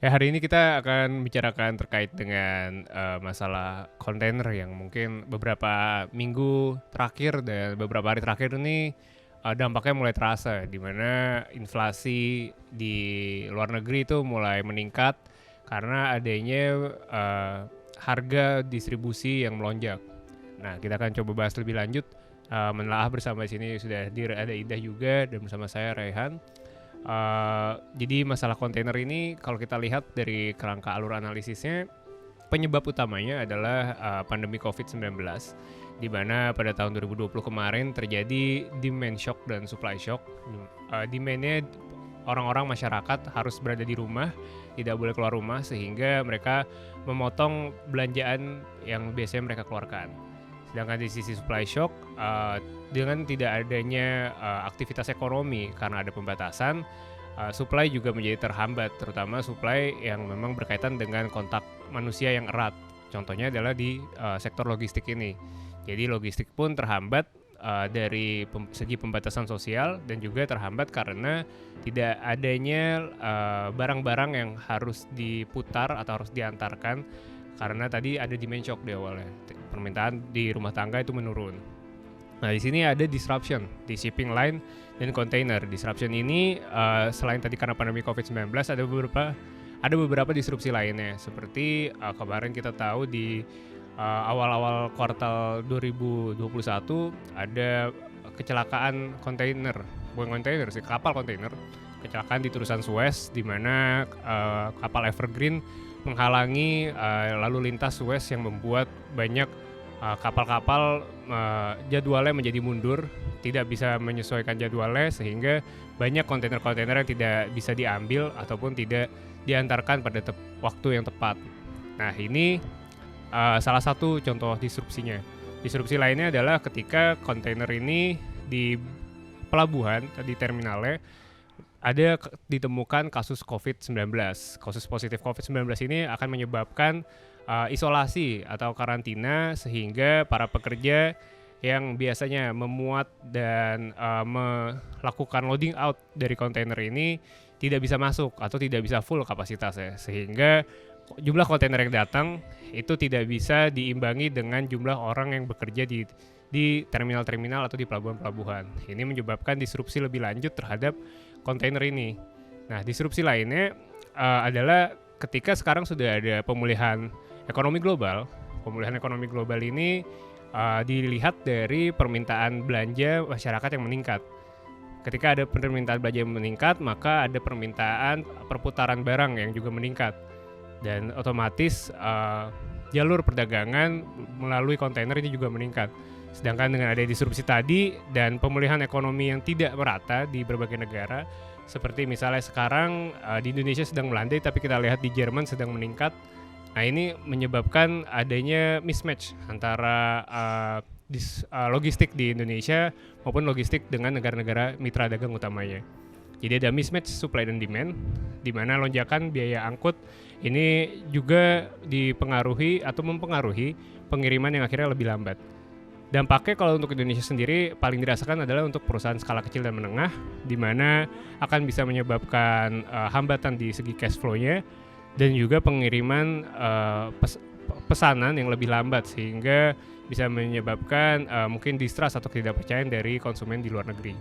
Ya, hari ini kita akan bicarakan terkait dengan masalah kontainer yang mungkin beberapa minggu terakhir dan beberapa hari terakhir ini dampaknya mulai terasa, di mana inflasi di luar negeri itu mulai meningkat karena adanya harga distribusi yang melonjak. Nah, kita akan coba bahas lebih lanjut, menelaah bersama di sini sudah hadir ada Indah juga dan bersama saya Raihan. Jadi masalah kontainer ini kalau kita lihat dari kerangka alur analisisnya, penyebab utamanya adalah pandemi COVID-19, di mana pada tahun 2020 kemarin terjadi demand shock dan supply shock. Demand-nya orang-orang masyarakat harus berada di rumah, tidak boleh keluar rumah, sehingga mereka memotong belanjaan yang biasanya mereka keluarkan. Sedangkan di sisi supply shock, dengan tidak adanya aktivitas ekonomi karena ada pembatasan, supply juga menjadi terhambat, terutama supply yang memang berkaitan dengan kontak manusia yang erat. Contohnya adalah di sektor logistik ini. Jadi logistik pun terhambat dari segi pembatasan sosial, dan juga terhambat karena tidak adanya barang-barang yang harus diputar atau harus diantarkan, karena tadi ada demand shock di awalnya. Permintaan di rumah tangga itu menurun. Nah, di sini ada disruption di shipping line dan container. Disruption ini selain tadi karena pandemi COVID-19, ada beberapa disrupsi lainnya. Seperti kemarin kita tahu di awal-awal kuartal 2021 ada kecelakaan kontainer, bukan kontainer sih, kapal kontainer. Kecelakaan di Terusan Suez, di mana kapal Evergreen menghalangi lalu lintas Suez, yang membuat banyak kapal-kapal jadwalnya menjadi mundur, tidak bisa menyesuaikan jadwalnya, sehingga banyak kontainer-kontainer yang tidak bisa diambil ataupun tidak diantarkan pada waktu yang tepat. Nah, ini salah satu contoh disrupsinya. Disrupsi lainnya adalah ketika kontainer ini di pelabuhan, di terminalnya, ada ditemukan kasus COVID-19. Kasus positif COVID-19 ini akan menyebabkan isolasi atau karantina, sehingga para pekerja yang biasanya memuat dan melakukan loading out dari kontainer ini tidak bisa masuk atau tidak bisa full kapasitasnya, sehingga jumlah kontainer yang datang itu tidak bisa diimbangi dengan jumlah orang yang bekerja di terminal-terminal atau di pelabuhan-pelabuhan. Ini menyebabkan disrupsi lebih lanjut terhadap kontainer ini. Nah, disrupsi lainnya adalah ketika sekarang sudah ada pemulihan ekonomi global. Pemulihan ekonomi global ini dilihat dari permintaan belanja masyarakat yang meningkat. Ketika ada permintaan belanja yang meningkat, maka ada permintaan perputaran barang yang juga meningkat. Dan otomatis jalur perdagangan melalui kontainer ini juga meningkat. Sedangkan dengan ada disrupsi tadi dan pemulihan ekonomi yang tidak merata di berbagai negara, seperti misalnya sekarang di Indonesia sedang melandai, tapi kita lihat di Jerman sedang meningkat. Nah, ini menyebabkan adanya mismatch antara logistik di Indonesia maupun logistik dengan negara-negara mitra dagang utamanya. Jadi ada mismatch supply dan demand, di mana lonjakan biaya angkut ini juga dipengaruhi atau mempengaruhi pengiriman yang akhirnya lebih lambat. Dampaknya kalau untuk Indonesia sendiri paling dirasakan adalah untuk perusahaan skala kecil dan menengah, di mana akan bisa menyebabkan hambatan di segi cash flow-nya, dan juga pengiriman pesanan yang lebih lambat, sehingga bisa menyebabkan mungkin distrust atau ketidakpercayaan dari konsumen di luar negeri.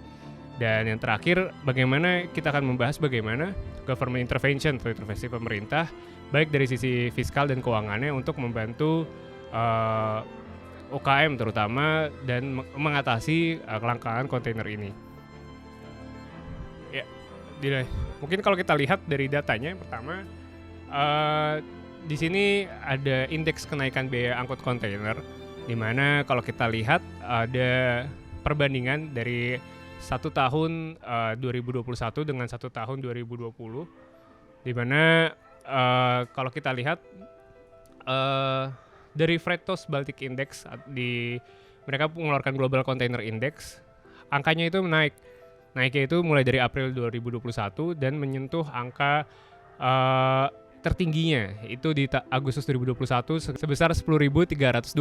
Dan yang terakhir, bagaimana kita akan membahas bagaimana government intervention atau intervensi pemerintah, baik dari sisi fiskal dan keuangannya, untuk membantu UKM terutama dan mengatasi kelangkaan kontainer ini. Ya, mungkin kalau kita lihat dari datanya, pertama di sini ada indeks kenaikan biaya angkut kontainer, di mana kalau kita lihat ada perbandingan dari satu tahun 2021 dengan satu tahun 2020, di mana kalau kita lihat dari Freightos Baltic Index, mereka mengeluarkan Global Container Index, angkanya itu naiknya itu mulai dari April 2021 dan menyentuh angka tertingginya itu di Agustus 2021 sebesar $10.323.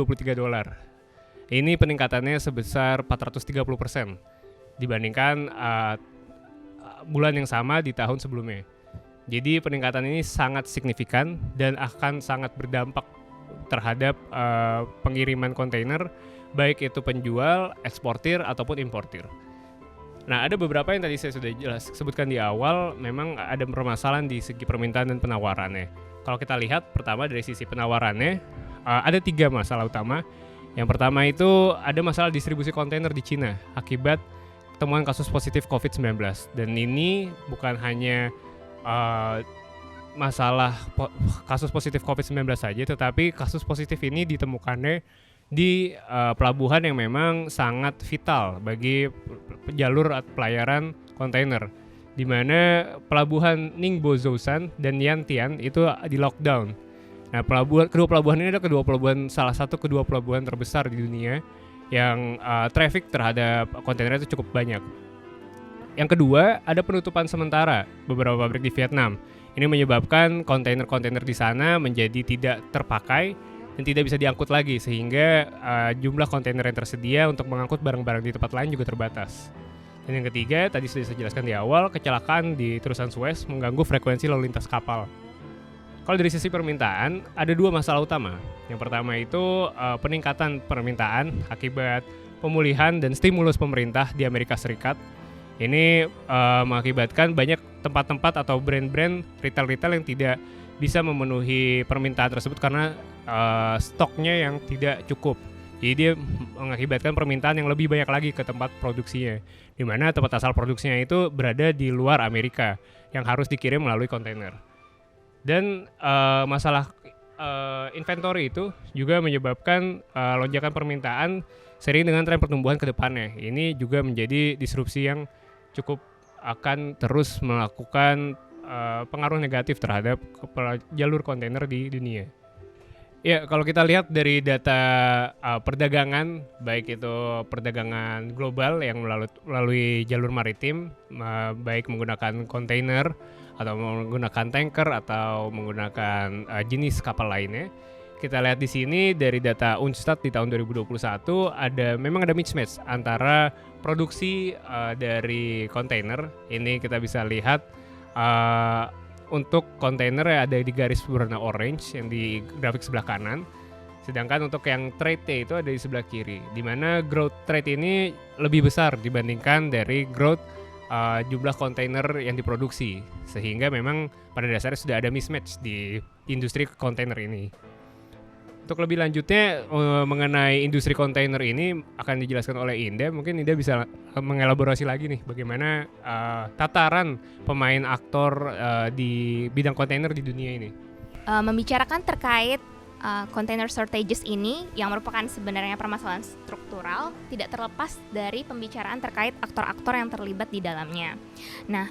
Ini peningkatannya sebesar 430% dibandingkan bulan yang sama di tahun sebelumnya. Jadi peningkatan ini sangat signifikan dan akan sangat berdampak terhadap pengiriman kontainer, baik itu penjual, eksportir, ataupun importir. Nah, ada beberapa yang tadi saya sudah sebutkan di awal, memang ada permasalahan di segi permintaan dan penawarannya. Kalau kita lihat, pertama dari sisi penawarannya, ada 3 masalah utama. Yang pertama itu ada masalah distribusi kontainer di Cina akibat temuan kasus positif COVID-19. Dan ini bukan hanya masalah kasus positif COVID-19 saja, tetapi kasus positif ini ditemukannya di pelabuhan yang memang sangat vital bagi jalur pelayaran kontainer, di mana pelabuhan Ningbo Zhoushan dan Yantian itu di lockdown. Nah, kedua pelabuhan ini adalah salah satu kedua pelabuhan terbesar di dunia yang traffic terhadap kontainer itu cukup banyak. Yang kedua, ada penutupan sementara beberapa pabrik di Vietnam. Ini menyebabkan kontainer-kontainer di sana menjadi tidak terpakai dan tidak bisa diangkut lagi, sehingga jumlah kontainer yang tersedia untuk mengangkut barang-barang di tempat lain juga terbatas. Dan yang ketiga, tadi sudah saya jelaskan di awal, kecelakaan di terusan Suez mengganggu frekuensi lalu lintas kapal. Kalau dari sisi permintaan, ada 2 masalah utama. Yang pertama itu peningkatan permintaan akibat pemulihan dan stimulus pemerintah di Amerika Serikat. Ini mengakibatkan banyak tempat-tempat atau brand-brand retail-retail yang tidak bisa memenuhi permintaan tersebut karena stoknya yang tidak cukup. Jadi dia mengakibatkan permintaan yang lebih banyak lagi ke tempat produksinya, di mana tempat asal produksinya itu berada di luar Amerika yang harus dikirim melalui kontainer. Dan masalah inventory itu juga menyebabkan lonjakan permintaan seiring dengan tren pertumbuhan ke depannya. Ini juga menjadi disrupsi yang cukup akan terus melakukan pengaruh negatif terhadap jalur kontainer di dunia. Ya, kalau kita lihat dari data perdagangan, baik itu perdagangan global yang melalui jalur maritim, baik menggunakan kontainer atau menggunakan tanker atau menggunakan jenis kapal lainnya. Kita lihat di sini dari data Unstat di tahun 2021 memang ada mismatch antara produksi dari kontainer. Ini kita bisa lihat untuk kontainer yang ada di garis berwarna orange yang di grafik sebelah kanan, sedangkan untuk yang trade-nya itu ada di sebelah kiri, di mana growth trade ini lebih besar dibandingkan dari growth jumlah kontainer yang diproduksi, sehingga memang pada dasarnya sudah ada mismatch di industri kontainer ini. Untuk lebih lanjutnya mengenai industri kontainer ini akan dijelaskan oleh Indah. Mungkin Indah bisa mengelaborasi lagi nih bagaimana tataran pemain aktor di bidang kontainer di dunia ini. Membicarakan terkait container shortages ini yang merupakan sebenarnya permasalahan struktural, tidak terlepas dari pembicaraan terkait aktor-aktor yang terlibat di dalamnya. Nah,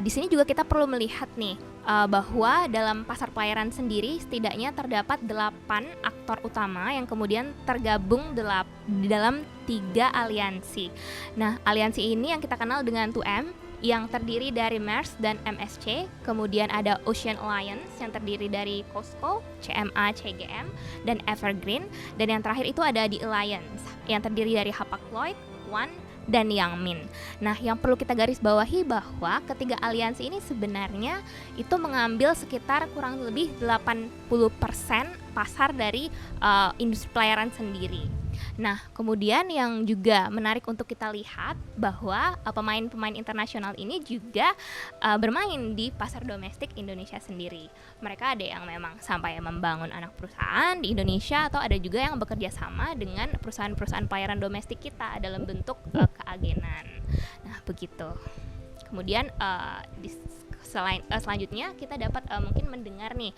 di sini juga kita perlu melihat nih bahwa dalam pasar pelayaran sendiri setidaknya terdapat 8 aktor utama yang kemudian tergabung di dalam 3 aliansi. Nah, aliansi ini yang kita kenal dengan 2M yang terdiri dari Maersk dan MSC, kemudian ada Ocean Alliance yang terdiri dari COSCO, CMA, CGM, dan Evergreen, dan yang terakhir itu ada The Alliance yang terdiri dari Hapag-Lloyd, One, dan Yang Min. Nah, yang perlu kita garis bawahi bahwa ketiga aliansi ini sebenarnya itu mengambil sekitar kurang lebih 80% pasar dari industri pelayaran sendiri. Nah, kemudian yang juga menarik untuk kita lihat bahwa pemain-pemain internasional ini juga bermain di pasar domestik Indonesia sendiri. Mereka ada yang memang sampai membangun anak perusahaan di Indonesia, atau ada juga yang bekerja sama dengan perusahaan-perusahaan pelayaran domestik kita dalam bentuk keagenan. Nah, begitu. Kemudian selanjutnya kita dapat mungkin mendengar nih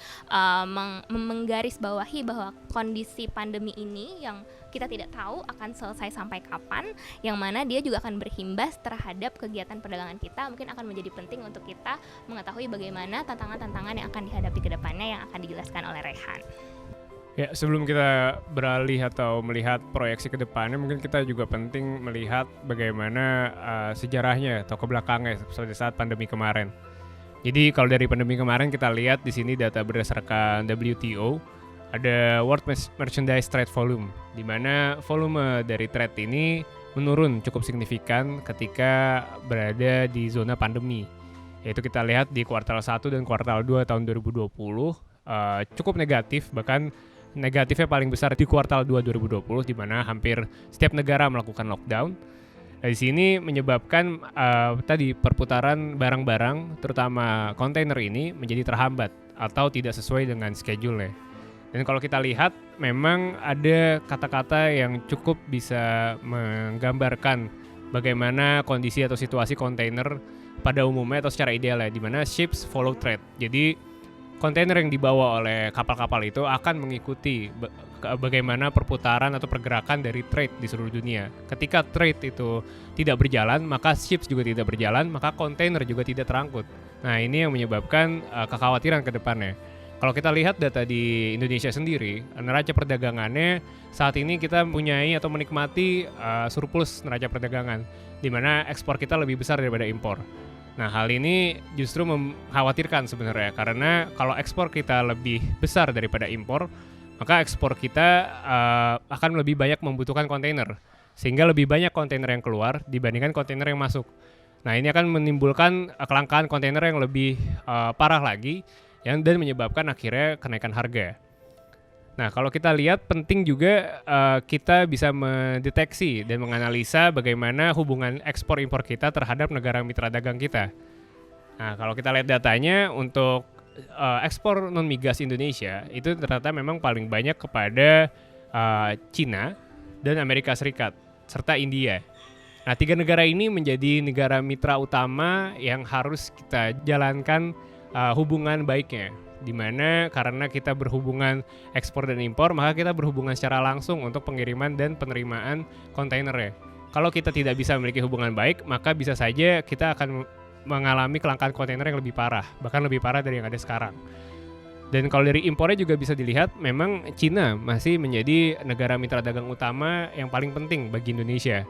menggarisbawahi bahwa kondisi pandemi ini yang kita tidak tahu akan selesai sampai kapan, yang mana dia juga akan berimbas terhadap kegiatan perdagangan kita. Mungkin akan menjadi penting untuk kita mengetahui bagaimana tantangan-tantangan yang akan dihadapi ke depannya yang akan dijelaskan oleh Rehan. Ya, sebelum kita beralih atau melihat proyeksi ke depannya, mungkin kita juga penting melihat bagaimana sejarahnya atau kebelakangnya pada saat pandemi kemarin. Jadi kalau dari pandemi kemarin kita lihat di sini data berdasarkan WTO, ada World Merchandise Trade Volume, di mana volume dari trade ini menurun cukup signifikan ketika berada di zona pandemi. Yaitu kita lihat di kuartal 1 dan kuartal 2 tahun 2020 cukup negatif, bahkan negatifnya paling besar di kuartal 2 2020 di mana hampir setiap negara melakukan lockdown. Di sini menyebabkan tadi perputaran barang-barang terutama kontainer ini menjadi terhambat atau tidak sesuai dengan schedule-nya. Dan kalau kita lihat memang ada kata-kata yang cukup bisa menggambarkan bagaimana kondisi atau situasi kontainer pada umumnya atau secara ideal ya, di mana ships follow trade. Jadi kontainer yang dibawa oleh kapal-kapal itu akan mengikuti bagaimana perputaran atau pergerakan dari trade di seluruh dunia. Ketika trade itu tidak berjalan, maka ships juga tidak berjalan, maka kontainer juga tidak terangkut. Nah, ini yang menyebabkan kekhawatiran ke depannya. Kalau kita lihat data di Indonesia sendiri, neraca perdagangannya saat ini kita mempunyai atau menikmati surplus neraca perdagangan, di mana ekspor kita lebih besar daripada impor. Nah, hal ini justru mengkhawatirkan sebenarnya, karena kalau ekspor kita lebih besar daripada impor, maka ekspor kita akan lebih banyak membutuhkan kontainer, sehingga lebih banyak kontainer yang keluar dibandingkan kontainer yang masuk. Nah, ini akan menimbulkan kelangkaan kontainer yang lebih parah lagi, dan menyebabkan akhirnya kenaikan harga. Nah, kalau kita lihat penting juga kita bisa mendeteksi dan menganalisa bagaimana hubungan ekspor-impor kita terhadap negara mitra dagang kita. Nah, kalau kita lihat datanya untuk ekspor non-migas Indonesia itu ternyata memang paling banyak kepada Cina dan Amerika Serikat serta India. Nah, 3 negara ini menjadi negara mitra utama yang harus kita jalankan hubungan baiknya, di mana karena kita berhubungan ekspor dan impor, maka kita berhubungan secara langsung untuk pengiriman dan penerimaan kontainernya. Kalau kita tidak bisa memiliki hubungan baik, maka bisa saja kita akan mengalami kelangkaan kontainer yang lebih parah, bahkan lebih parah dari yang ada sekarang. Dan kalau dari impornya juga bisa dilihat, memang Cina masih menjadi negara mitra dagang utama yang paling penting bagi Indonesia.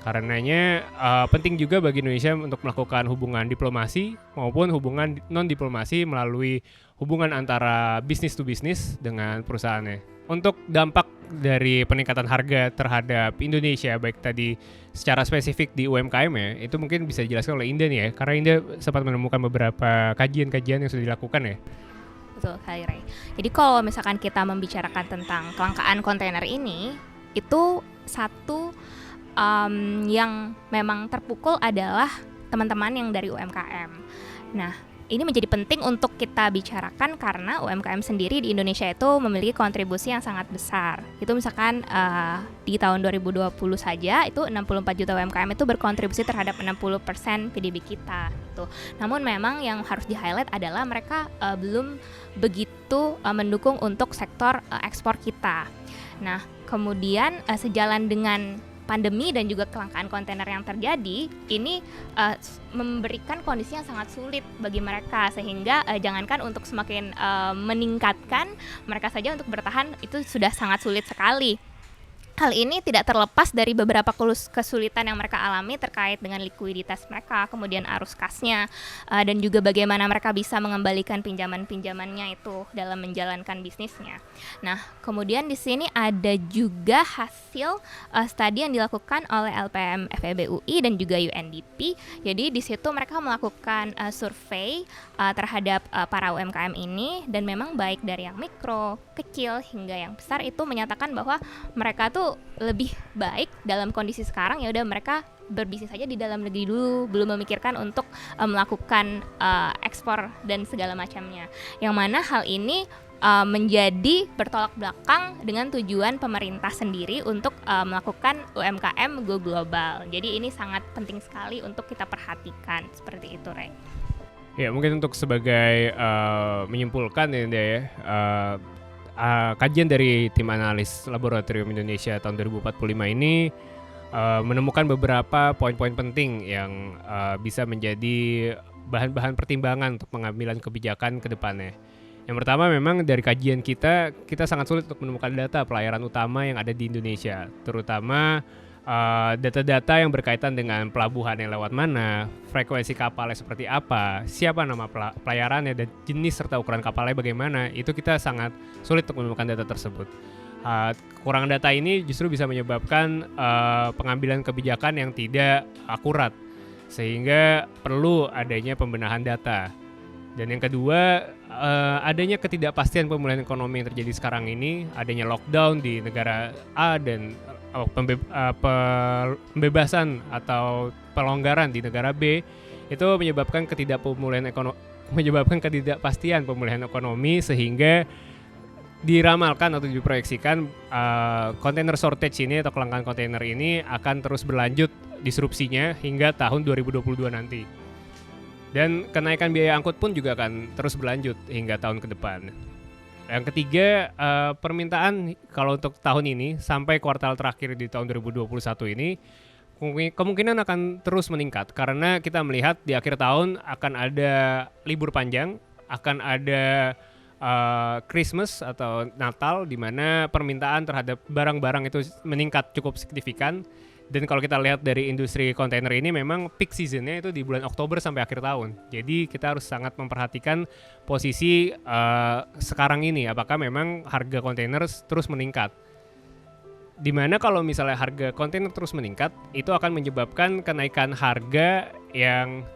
Karenanya penting juga bagi Indonesia untuk melakukan hubungan diplomasi maupun hubungan non-diplomasi melalui hubungan antara bisnis to bisnis dengan perusahaannya. Untuk dampak dari peningkatan harga terhadap Indonesia, baik tadi secara spesifik di UMKM ya, itu mungkin bisa dijelaskan oleh Indah nih ya, karena Indah sempat menemukan beberapa kajian-kajian yang sudah dilakukan ya. Betul sekali, Ray. Jadi kalau misalkan kita membicarakan tentang kelangkaan kontainer ini, itu satu yang memang terpukul adalah teman-teman yang dari UMKM. Nah, ini menjadi penting untuk kita bicarakan karena UMKM sendiri di Indonesia itu memiliki kontribusi yang sangat besar. Itu misalkan di tahun 2020 saja itu 64 juta UMKM itu berkontribusi terhadap 60% PDB kita. Gitu. Namun memang yang harus di-highlight adalah mereka belum begitu mendukung untuk sektor ekspor kita. Nah, kemudian sejalan dengan pandemi dan juga kelangkaan kontainer yang terjadi, ini memberikan kondisi yang sangat sulit bagi mereka, sehingga jangankan untuk semakin meningkatkan, mereka saja untuk bertahan itu sudah sangat sulit sekali. Hal ini tidak terlepas dari beberapa kesulitan yang mereka alami terkait dengan likuiditas mereka, kemudian arus kasnya, dan juga bagaimana mereka bisa mengembalikan pinjaman-pinjamannya itu dalam menjalankan bisnisnya. Nah, kemudian di sini ada juga hasil studi yang dilakukan oleh LPM FEB UI dan juga UNDP. Jadi di situ mereka melakukan survei terhadap para UMKM ini, dan memang baik dari yang mikro, kecil hingga yang besar itu menyatakan bahwa mereka tuh lebih baik dalam kondisi sekarang, ya udah mereka berbisnis saja di dalam negeri dulu, belum memikirkan untuk melakukan ekspor dan segala macamnya. Yang mana hal ini menjadi bertolak belakang dengan tujuan pemerintah sendiri untuk melakukan UMKM go global. Jadi ini sangat penting sekali untuk kita perhatikan, seperti itu, Ray. Ya, mungkin untuk sebagai menyimpulkan ya, kajian dari tim analis Laboratorium Indonesia tahun 2045 ini menemukan beberapa poin-poin penting yang bisa menjadi bahan-bahan pertimbangan untuk pengambilan kebijakan ke depannya. Yang pertama, memang dari kajian kita sangat sulit untuk menemukan data pelayaran utama yang ada di Indonesia, terutama data-data yang berkaitan dengan pelabuhan yang lewat mana, frekuensi kapalnya seperti apa, siapa nama pelayarannya, dan jenis serta ukuran kapalnya bagaimana. Itu kita sangat sulit untuk menemukan data tersebut. Kekurangan data ini justru bisa menyebabkan pengambilan kebijakan yang tidak akurat, sehingga perlu adanya pembenahan data. Dan yang kedua, adanya ketidakpastian pemulihan ekonomi yang terjadi sekarang ini, adanya lockdown di negara A dan pembebasan atau pelonggaran di negara B, itu menyebabkan ketidakpastian pemulihan ekonomi, sehingga diramalkan atau diproyeksikan container shortage ini atau kelangkaan kontainer ini akan terus berlanjut disrupsinya hingga tahun 2022 nanti. Dan kenaikan biaya angkut pun juga akan terus berlanjut hingga tahun ke depan. Yang ketiga, permintaan kalau untuk tahun ini sampai kuartal terakhir di tahun 2021 ini kemungkinan akan terus meningkat karena kita melihat di akhir tahun akan ada libur panjang, akan ada Christmas atau Natal, di mana permintaan terhadap barang-barang itu meningkat cukup signifikan. Dan kalau kita lihat dari industri kontainer ini, memang peak seasonnya itu di bulan Oktober sampai akhir tahun. Jadi kita harus sangat memperhatikan posisi sekarang ini, apakah memang harga kontainer terus meningkat. Dimana kalau misalnya harga kontainer terus meningkat, itu akan menyebabkan kenaikan harga yang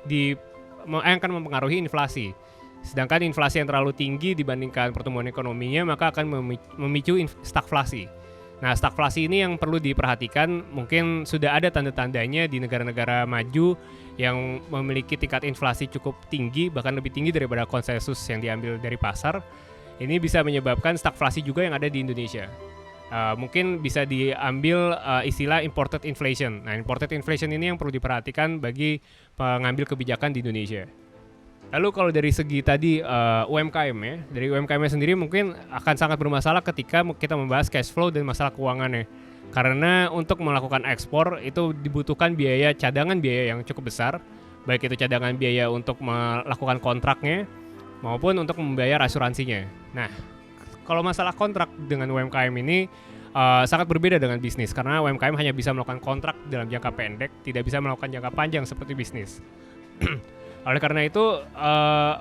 akan mempengaruhi inflasi. Sedangkan inflasi yang terlalu tinggi dibandingkan pertumbuhan ekonominya, maka akan memicu stagflasi. Nah, stagflasi ini yang perlu diperhatikan, mungkin sudah ada tanda-tandanya di negara-negara maju yang memiliki tingkat inflasi cukup tinggi, bahkan lebih tinggi daripada konsensus yang diambil dari pasar. Ini bisa menyebabkan stagflasi juga yang ada di Indonesia. Mungkin bisa diambil istilah imported inflation. Nah, imported inflation ini yang perlu diperhatikan bagi pengambil kebijakan di Indonesia. Lalu kalau dari segi tadi UMKM ya, dari UMKM sendiri mungkin akan sangat bermasalah ketika kita membahas cash flow dan masalah keuangannya. Karena untuk melakukan ekspor itu dibutuhkan cadangan biaya yang cukup besar, baik itu cadangan biaya untuk melakukan kontraknya maupun untuk membayar asuransinya. Nah, kalau masalah kontrak dengan UMKM ini sangat berbeda dengan bisnis, karena UMKM hanya bisa melakukan kontrak dalam jangka pendek, tidak bisa melakukan jangka panjang seperti bisnis. Oleh karena itu,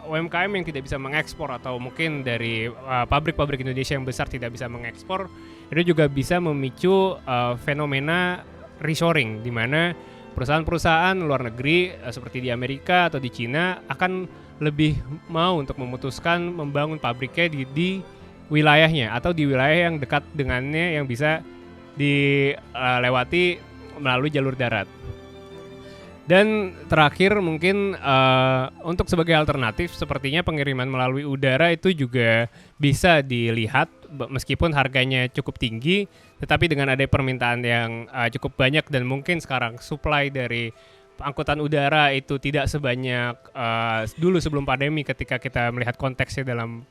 UMKM yang tidak bisa mengekspor atau mungkin dari pabrik-pabrik Indonesia yang besar tidak bisa mengekspor, itu juga bisa memicu fenomena reshoring, di mana perusahaan-perusahaan luar negeri seperti di Amerika atau di Cina akan lebih mau untuk memutuskan membangun pabriknya di wilayahnya atau di wilayah yang dekat dengannya yang bisa dilewati melalui jalur darat. Dan terakhir mungkin untuk sebagai alternatif sepertinya pengiriman melalui udara itu juga bisa dilihat meskipun harganya cukup tinggi, tetapi dengan ada permintaan yang cukup banyak dan mungkin sekarang supply dari angkutan udara itu tidak sebanyak dulu sebelum pandemi ketika kita melihat konteksnya dalam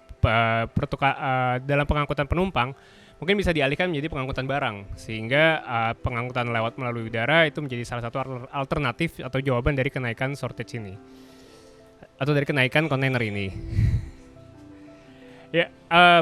dalam pengangkutan penumpang, mungkin bisa dialihkan menjadi pengangkutan barang, sehingga pengangkutan lewat melalui udara itu menjadi salah satu alternatif atau jawaban dari kenaikan shortage ini atau dari kenaikan kontainer ini. Ya,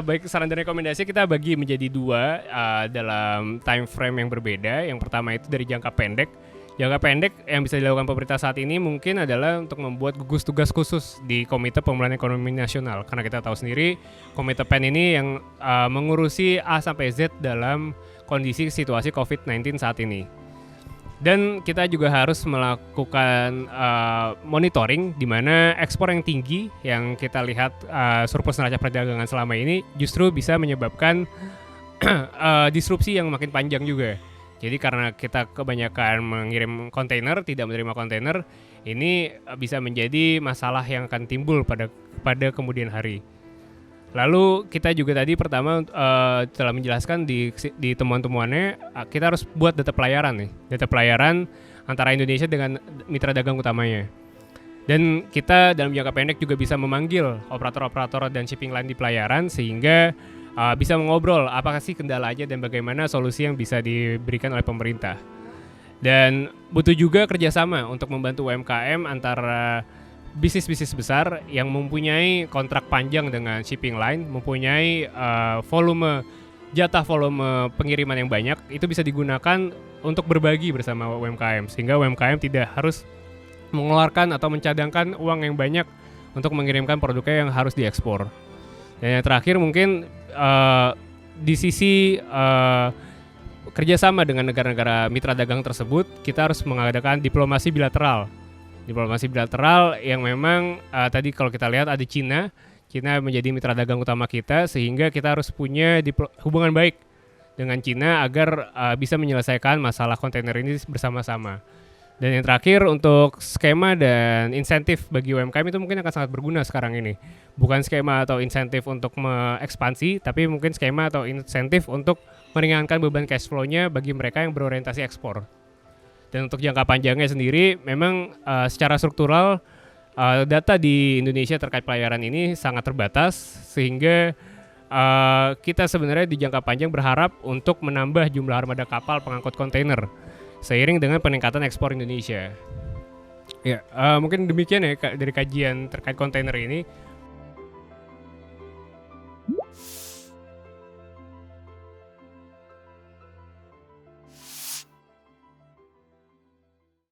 baik, saran dan rekomendasi kita bagi menjadi dua dalam time frame yang berbeda. Yang pertama itu dari jangka pendek. Jangka pendek yang bisa dilakukan pemerintah saat ini mungkin adalah untuk membuat gugus tugas khusus di Komite Pemulihan Ekonomi Nasional. Karena kita tahu sendiri Komite PEN ini yang mengurusi A sampai Z dalam kondisi situasi COVID-19 saat ini. Dan kita juga harus melakukan monitoring di mana ekspor yang tinggi yang kita lihat surplus neraca perdagangan selama ini justru bisa menyebabkan disrupsi yang makin panjang juga. Jadi karena kita kebanyakan mengirim kontainer, tidak menerima kontainer, ini bisa menjadi masalah yang akan timbul pada kemudian hari. Lalu kita juga tadi pertama telah menjelaskan di temuan-temuannya, kita harus buat data pelayaran nih, data pelayaran antara Indonesia dengan mitra dagang utamanya. Dan kita dalam jangka pendek juga bisa memanggil operator-operator dan shipping line di pelayaran sehingga bisa mengobrol apa sih kendalanya dan bagaimana solusi yang bisa diberikan oleh pemerintah. Dan butuh juga kerjasama untuk membantu UMKM antara bisnis-bisnis besar yang mempunyai kontrak panjang dengan shipping line, mempunyai jatah volume pengiriman yang banyak, itu bisa digunakan untuk berbagi bersama UMKM sehingga UMKM tidak harus mengeluarkan atau mencadangkan uang yang banyak untuk mengirimkan produknya yang harus diekspor. Dan yang terakhir mungkin di sisi kerjasama dengan negara-negara mitra dagang tersebut, kita harus mengadakan diplomasi bilateral Diplomasi bilateral yang memang tadi kalau kita lihat ada Cina menjadi mitra dagang utama kita, sehingga kita harus punya hubungan baik dengan Cina agar bisa menyelesaikan masalah kontainer ini bersama-sama. Dan yang terakhir untuk skema dan insentif bagi UMKM itu mungkin akan sangat berguna sekarang ini. Bukan skema atau insentif untuk mengekspansi, tapi mungkin skema atau insentif untuk meringankan beban cash flow-nya bagi mereka yang berorientasi ekspor. Dan untuk jangka panjangnya sendiri, memang secara struktural data di Indonesia terkait pelayaran ini sangat terbatas, sehingga kita sebenarnya di jangka panjang berharap untuk menambah jumlah armada kapal pengangkut kontainer seiring dengan peningkatan ekspor Indonesia. Ya, mungkin demikian ya dari kajian terkait kontainer ini.